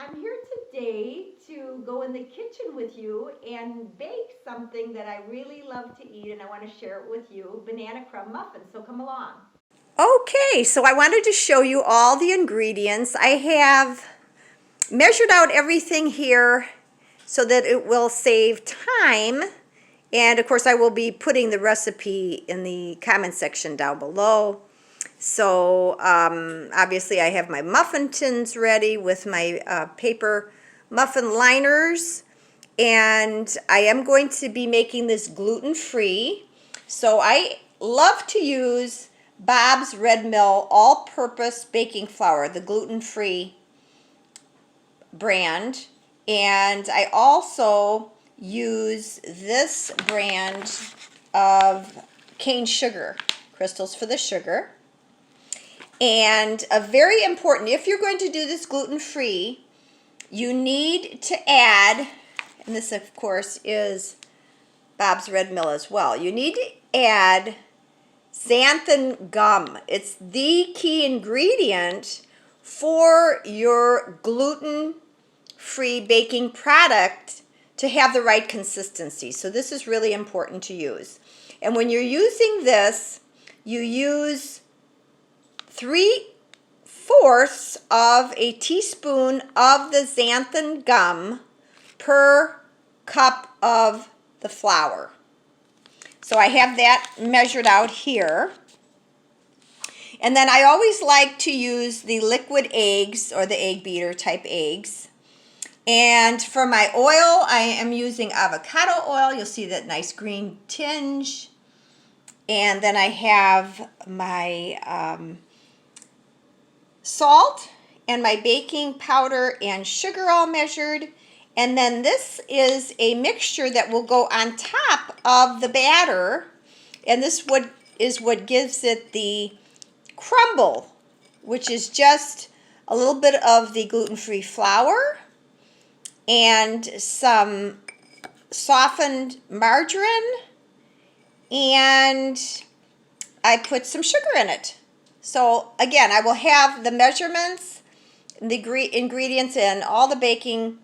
I'm here today to go in the kitchen with you and bake something that I really love to eat, and I want to share it with you, banana crumb muffins. So come along. Okay, so I wanted to show you all the ingredients. I have measured out everything here so that it will save time. And of course, I will be putting the recipe in the comment section down below. So obviously I have my muffin tins ready with my paper muffin liners. And I am going to be making this gluten-free. So I love to use Bob's Red Mill all-purpose baking flour, the gluten-free brand. And I also use this brand of cane sugar, crystals for the sugar. And a very important, if you're going to do this gluten-free, you need to add, and this of course is Bob's Red Mill as well, you need to add xanthan gum. It's the key ingredient for your gluten-free baking product to have the right consistency. So this is really important to use. And when you're using this, you use 3/4 of a teaspoon of the xanthan gum per cup of the flour. So I have that measured out here. And then I always like to use the liquid eggs or the egg beater type eggs. And for my oil, I am using avocado oil. You'll see that nice green tinge. And then I have my salt and my baking powder and sugar all measured. And then this is a mixture that will go on top of the batter. And this is what gives it the crumble, which is just a little bit of the gluten-free flour and some softened margarine, and I put some sugar in it. So again, I will have the measurements, the ingredients, and all the baking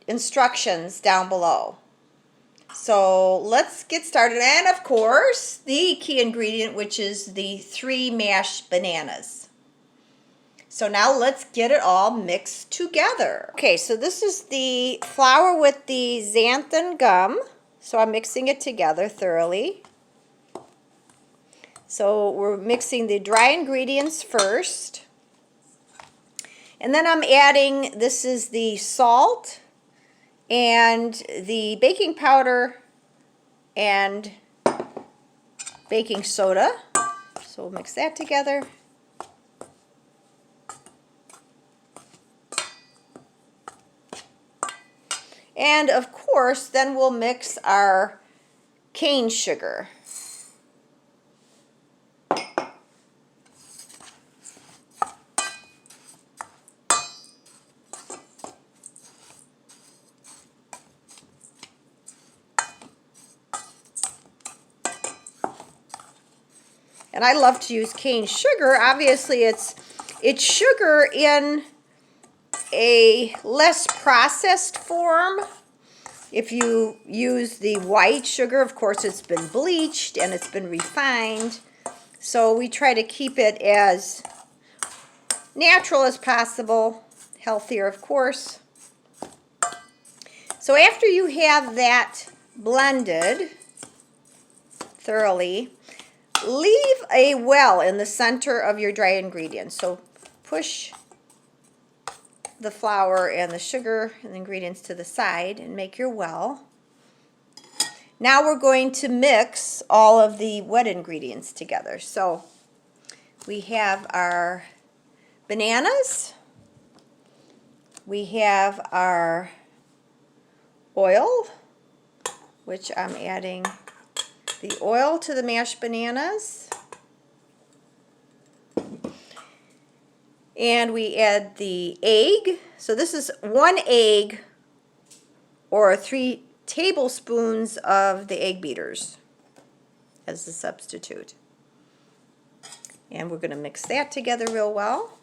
instructions down below. So let's get started. And of course, the key ingredient, which is the 3 mashed bananas. So now let's get it all mixed together. Okay, so this is the flour with the xanthan gum. So I'm mixing it together thoroughly. So we're mixing the dry ingredients first. And then I'm adding, this is the salt and the baking powder and baking soda. So we'll mix that together. And of course, then we'll mix our cane sugar. And I love to use cane sugar. Obviously, it's sugar in a less processed form. If you use the white sugar, of course, it's been bleached and it's been refined. So we try to keep it as natural as possible, healthier, of course. So after you have that blended thoroughly, leave a well in the center of your dry ingredients. So push the flour and the sugar and the ingredients to the side and make your well. Now we're going to mix all of the wet ingredients together. So we have our bananas, we have our oil, which I'm adding the oil to the mashed bananas, and we add the egg. So this is 1 egg or 3 tablespoons of the egg beaters as the substitute. And we're going to mix that together real well.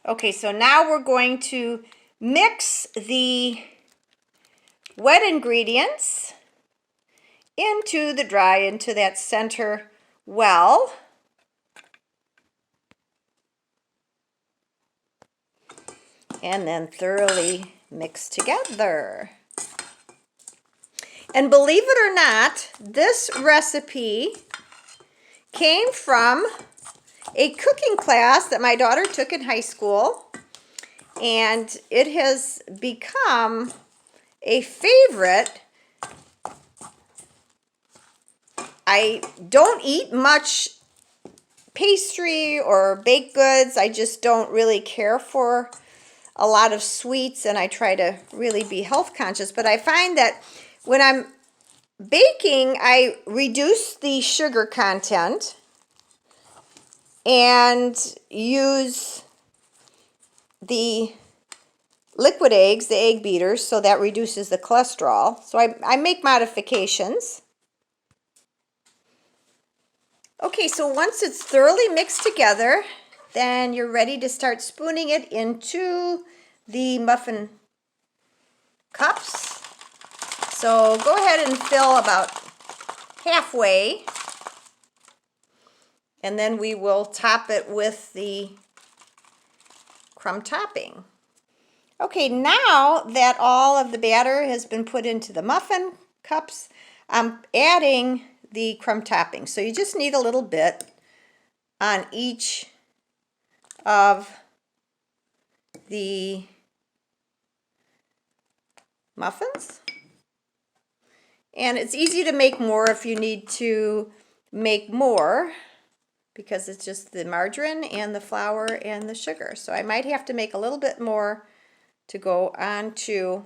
Okay, so now we're going to mix the wet ingredients into the dry, into that center well. And then thoroughly mix together. And believe it or not, this recipe came from a cooking class that my daughter took in high school, and it has become a favorite. I don't eat much pastry or baked goods. I just don't really care for a lot of sweets, and I try to really be health conscious. But I find that when I'm baking, I reduce the sugar content and use the liquid eggs, the egg beaters, so that reduces the cholesterol. So I make modifications. Okay, so once it's thoroughly mixed together, then you're ready to start spooning it into the muffin cups. So go ahead and fill about halfway, and then we will top it with the crumb topping. Okay, now that all of the batter has been put into the muffin cups, I'm adding the crumb topping. So you just need a little bit on each of the muffins. And it's easy to make more if you need to make more, because it's just the margarine and the flour and the sugar. So I might have to make a little bit more to go onto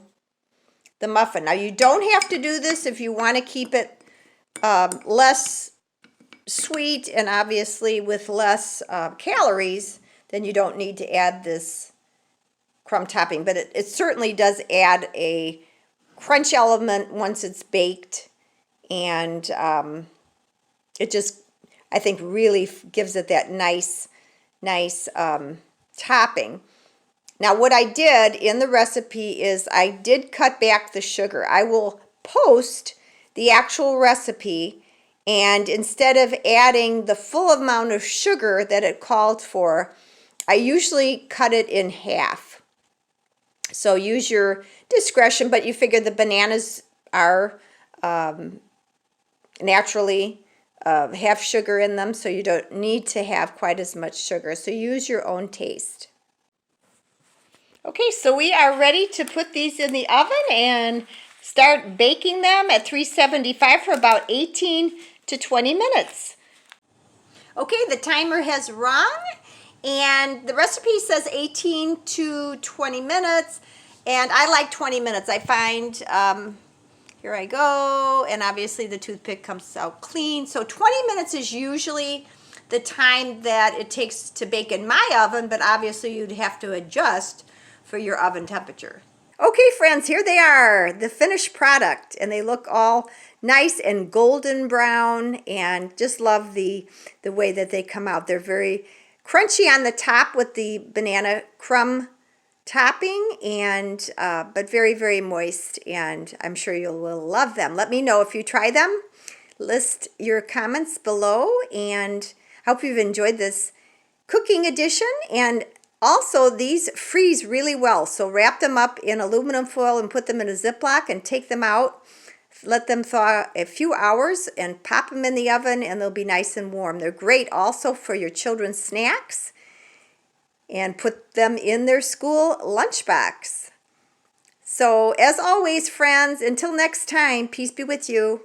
the muffin. Now you don't have to do this if you want to keep it less sweet and obviously with less calories. Then you don't need to add this crumb topping, but it certainly does add a crunch element once it's baked, and it just, I think, really gives it that nice topping. Now what I did in the recipe is I did cut back the sugar. I will post the actual recipe, and instead of adding the full amount of sugar that it called for, I usually cut it in half. So use your discretion, but you figure the bananas are naturally have sugar in them, so you don't need to have quite as much sugar. So use your own taste. Okay, so we are ready to put these in the oven and start baking them at 375 for about 18 to 20 minutes. Okay, the timer has rung, and the recipe says 18 to 20 minutes, and I like 20 minutes. I find, here I go, and obviously the toothpick comes out clean. So 20 minutes is usually the time that it takes to bake in my oven, but obviously you'd have to adjust for your oven temperature. Okay, friends, here they are, the finished product, and they look all nice and golden brown, and just love the way that they come out. They're very crunchy on the top with the banana crumb topping, and but very moist, and I'm sure you will love them. Let me know if you try them. List your comments below, and I hope you've enjoyed this cooking edition. And also, these freeze really well, so wrap them up in aluminum foil and put them in a Ziploc and take them out. Let them thaw a few hours and pop them in the oven, and they'll be nice and warm. They're great also for your children's snacks, and put them in their school lunchbox. So as always, friends, until next time, peace be with you.